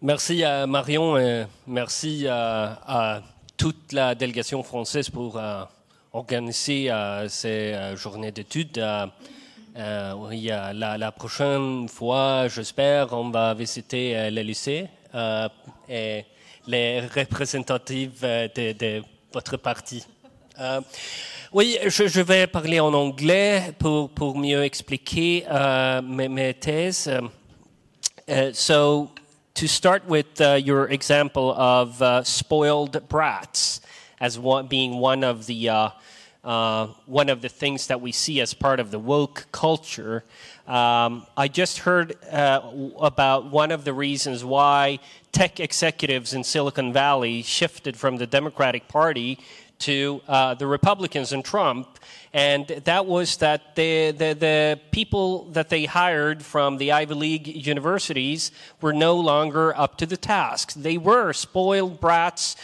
Merci à Marion et merci à toute la délégation française pour organiser ces journées d'études. Oui, la prochaine fois, j'espère, on va visiter le lycée et les représentatifs de votre parti. Oui, je vais parler en anglais pour mieux expliquer mes thèses. So, to start with your example of spoiled brats as being one of the things that we see as part of the woke culture, I just heard about one of the reasons why tech executives in Silicon Valley shifted from the Democratic Party to the Republicans and Trump, and that was that the people that they hired from the Ivy League universities were no longer up to the task. They were spoiled brats,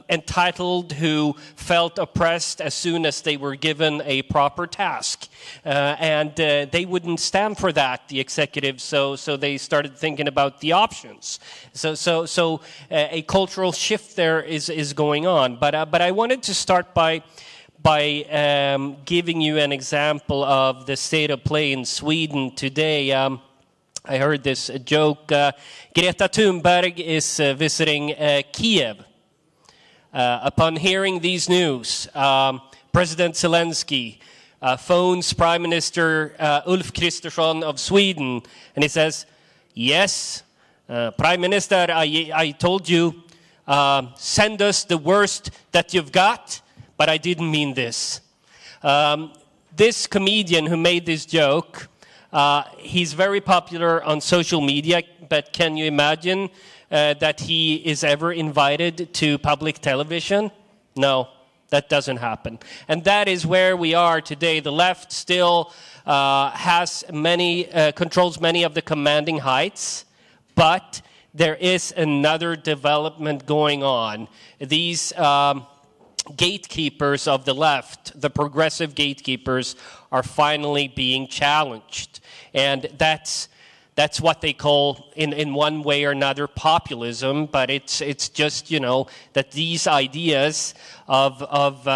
entitled, who felt oppressed as soon as they were given a proper task. And they wouldn't stand for that, the executives, so they started thinking about the options. So a cultural shift there is going on. But I wanted to start by giving you an example of the state of play in Sweden today. I heard this joke. Greta Thunberg is visiting Kiev. Upon hearing these news, President Zelensky phones Prime Minister Ulf Kristersson of Sweden, and he says, "Yes, Prime Minister, I told you, send us the worst that you've got, but I didn't mean this." This comedian who made this joke, he's very popular on social media, but can you imagine that he is ever invited to public television? No, that doesn't happen. And that is where we are today. The left still controls many of the commanding heights, but there is another development going on. These gatekeepers of the left, the progressive gatekeepers, are finally being challenged. And that's what they call, in one way or another, populism. But it's just, that these ideas of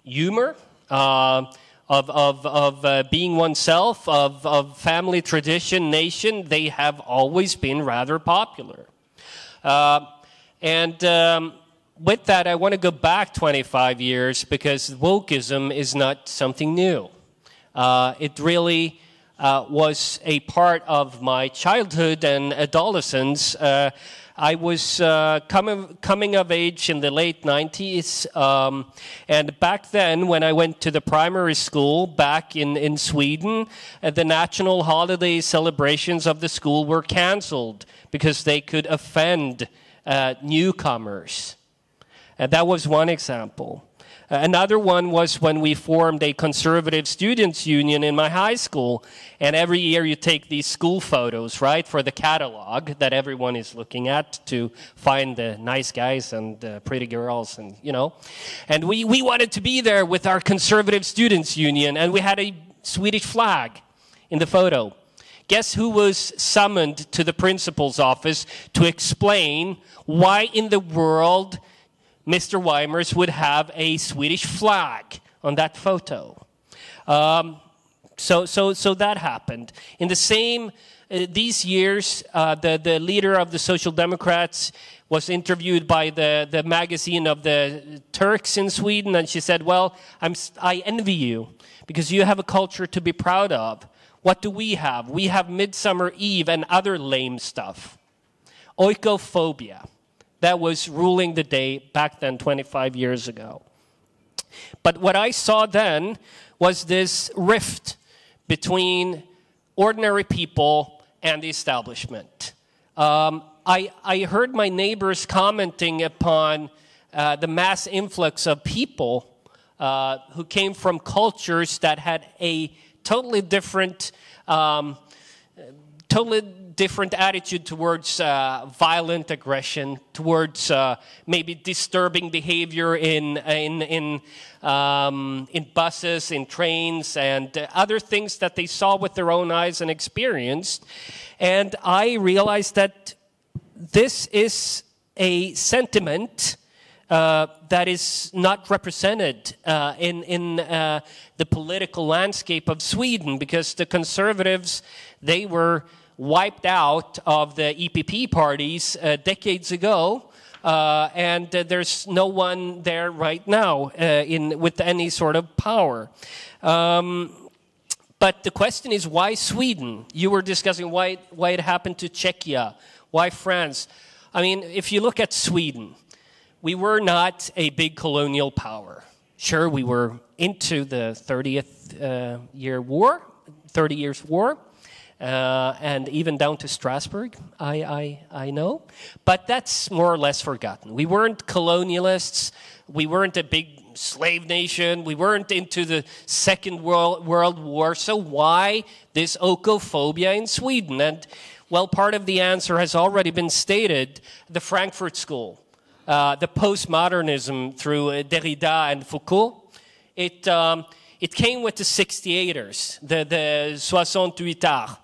humor, of being oneself, of family tradition, nation, they have always been rather popular. With that, I want to go back 25 years because wokeism is not something new. It really was a part of my childhood and adolescence. I was coming of age in the late 90s, and back then when I went to the primary school back in Sweden, the national holiday celebrations of the school were canceled because they could offend newcomers. That was one example. Another one was when we formed a conservative students' union in my high school. And every year you take these school photos, right, for the catalog that everyone is looking at to find the nice guys and pretty girls, and And we wanted to be there with our conservative students' union, and we had a Swedish flag in the photo. Guess who was summoned to the principal's office to explain why in the world Mr. Weimers would have a Swedish flag on that photo? So that happened. In the same these years, the leader of the Social Democrats was interviewed by the magazine of the Turks in Sweden, and she said, "Well, I envy you because you have a culture to be proud of. What do we have? We have Midsummer Eve and other lame stuff." Oikophobia. That was ruling the day back then, 25 years ago. But what I saw then was this rift between ordinary people and the establishment. I heard my neighbors commenting upon the mass influx of people who came from cultures that had a totally different different attitude towards violent aggression, towards maybe disturbing behavior in buses, in trains, and other things that they saw with their own eyes and experienced. And I realized that this is a sentiment that is not represented in the political landscape of Sweden, because the conservatives, they were wiped out of the EPP parties decades ago, and there's no one there right now with any sort of power. But the question is, why Sweden? You were discussing why it happened to Czechia, why France. I mean, if you look at Sweden, we were not a big colonial power. Sure, we were into the 30 Years' War, and even down to Strasbourg, I know. But that's more or less forgotten. We weren't colonialists. We weren't a big slave nation. We weren't into the Second World War. So why this okophobia in Sweden? And, well, part of the answer has already been stated, the Frankfurt School. The postmodernism through Derrida and Foucault, it came with the 68ers, the 68ers,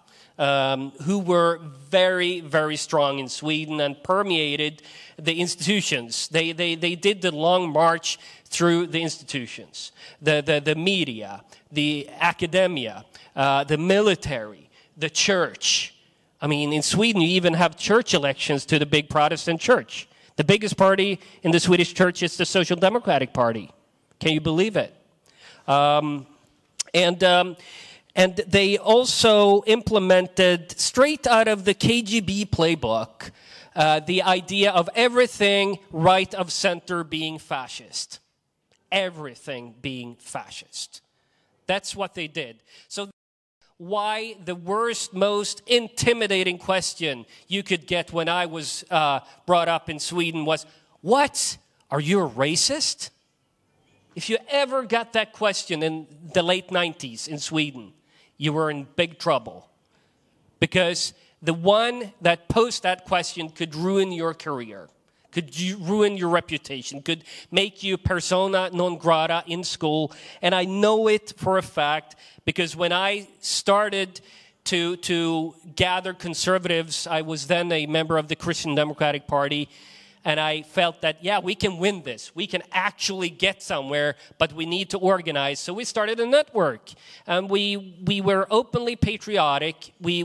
who were very, very strong in Sweden and permeated the institutions. They did the long march through the institutions, the media, the academia, the military, the church. I mean, in Sweden, you even have church elections to the big Protestant church. The biggest party in the Swedish church is the Social Democratic Party. Can you believe it? And they also implemented, straight out of the KGB playbook, the idea of everything right of center being fascist. Everything being fascist. That's what they did. So why the worst, most intimidating question you could get when I was brought up in Sweden was, what? Are you a racist? If you ever got that question in the late 90s in Sweden, you were in big trouble. Because the one that posed that question could ruin your career, could ruin your reputation, could make you persona non grata in school. And I know it for a fact, because when I started to gather conservatives, I was then a member of the Christian Democratic Party, and I felt that, yeah, we can win this. We can actually get somewhere, but we need to organize. So we started a network, and we were openly patriotic. We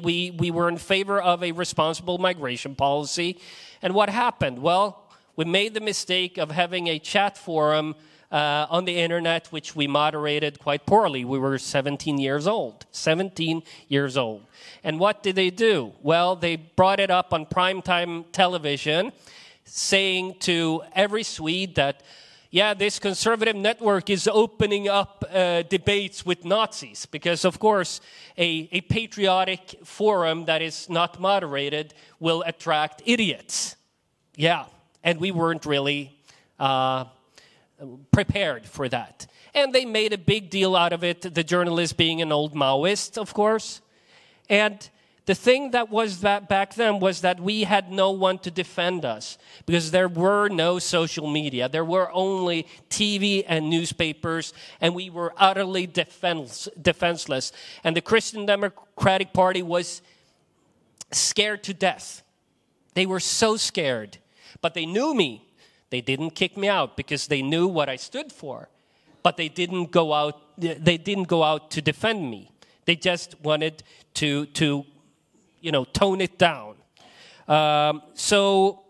were in favor of a responsible migration policy. And what happened? Well, we made the mistake of having a chat forum on the internet, which we moderated quite poorly. We were 17 years old. 17 years old. And what did they do? Well, they brought it up on primetime television, saying to every Swede that, yeah, this conservative network is opening up debates with Nazis, because, of course, a patriotic forum that is not moderated will attract idiots. Yeah, and we weren't really prepared for that. And they made a big deal out of it, the journalist being an old Maoist, of course. And the thing that was that back then was that we had no one to defend us, because there were no social media. There were only TV and newspapers, and we were utterly defenseless. And the Christian Democratic Party was scared to death. They were so scared. But they knew me. They didn't kick me out because they knew what I stood for. But they didn't go out. They didn't go out to defend me. They just wanted to tone it down. So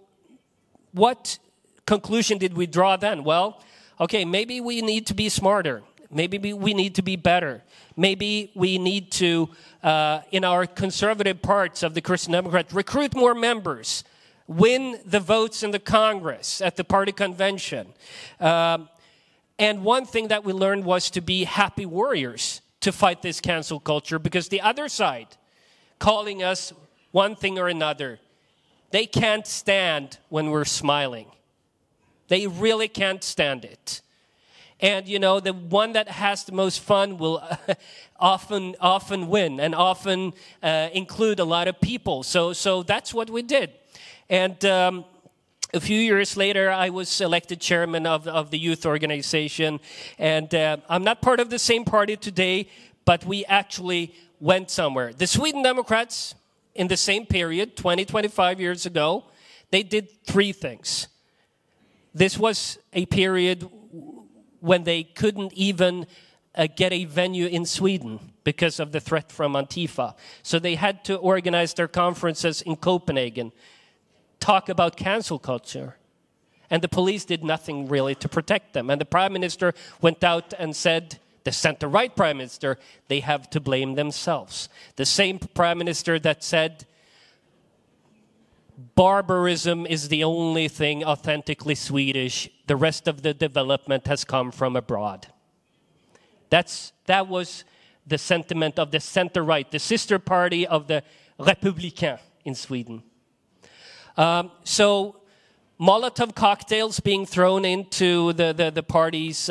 what conclusion did we draw then? Well, okay, maybe we need to be smarter. Maybe we need to be better. Maybe we need to, in our conservative parts of the Christian Democrats, recruit more members, win the votes in the Congress at the party convention. And one thing that we learned was to be happy warriors to fight this cancel culture, because the other side, calling us one thing or another, they can't stand when we're smiling. They really can't stand it. And, you know, the one that has the most fun will often win and often include a lot of people. So that's what we did. And a few years later, I was elected chairman of the youth organization. And I'm not part of the same party today, but we actually went somewhere. The Sweden Democrats, in the same period, 25 years ago, they did three things. This was a period when they couldn't even get a venue in Sweden because of the threat from Antifa. So they had to organize their conferences in Copenhagen, talk about cancel culture. And the police did nothing really to protect them. And the prime minister went out and said, the center-right prime minister, they have to blame themselves. The same prime minister that said, barbarism is the only thing authentically Swedish. The rest of the development has come from abroad. That was the sentiment of the center-right, the sister party of the Republican in Sweden. So Molotov cocktails being thrown into the party's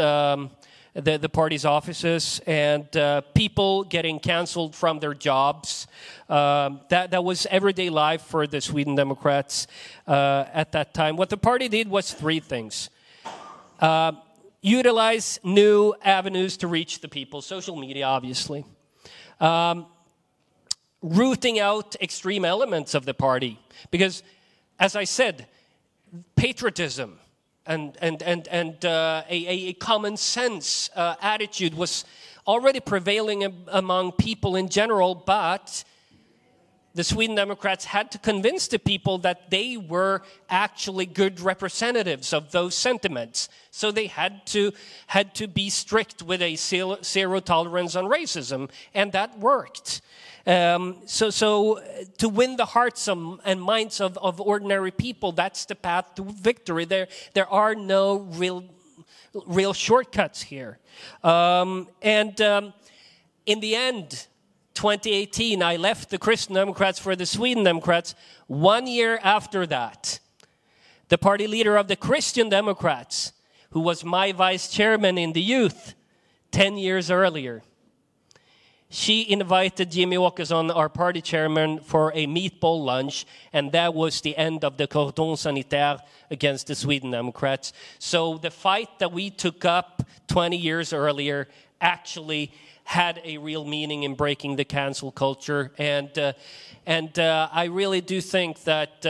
the party's offices, and people getting canceled from their jobs. That was everyday life for the Sweden Democrats at that time. What the party did was three things. Utilize new avenues to reach the people, social media, obviously. Rooting out extreme elements of the party. Because, as I said, patriotism and a common sense attitude was already prevailing among people in general, but the Sweden Democrats had to convince the people that they were actually good representatives of those sentiments. So they had to be strict with a zero tolerance on racism, and that worked. So to win the hearts and minds of ordinary people, that's the path to victory. There are no real shortcuts here. In the end, 2018, I left the Christian Democrats for the Sweden Democrats. 1 year after that, the party leader of the Christian Democrats, who was my vice chairman in the youth 10 years earlier, she invited Jimmy Åkesson, our party chairman, for a meatball lunch, and that was the end of the cordon sanitaire against the Sweden Democrats. So the fight that we took up 20 years earlier actually had a real meaning in breaking the cancel culture. And I really do think that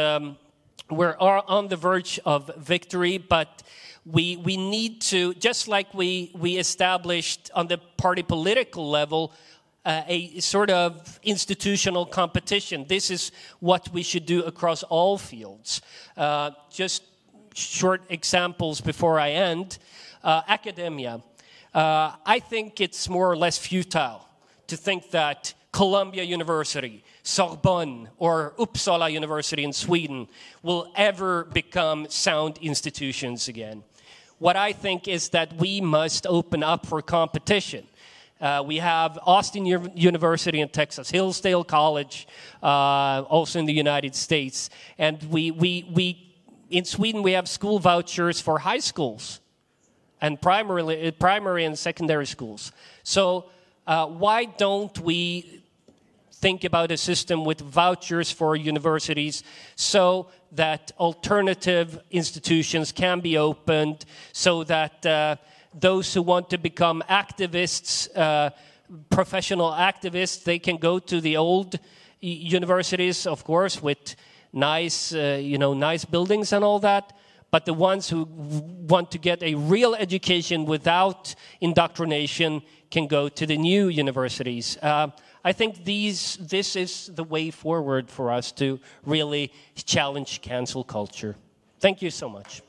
we're on the verge of victory, but we need to, just like we established on the party political level, a sort of institutional competition. This is what we should do across all fields. Just short examples before I end. Academia. I think it's more or less futile to think that Columbia University, Sorbonne, or Uppsala University in Sweden will ever become sound institutions again. What I think is that we must open up for competition. We have Austin University and Texas, Hillsdale College, also in the United States. And we in Sweden, we have school vouchers for high schools and primary and secondary schools. So why don't we think about a system with vouchers for universities so that alternative institutions can be opened, so that those who want to become activists, professional activists, they can go to the old universities, of course, with nice, nice buildings and all that. But the ones who want to get a real education without indoctrination can go to the new universities. I think this is the way forward for us to really challenge cancel culture. Thank you so much.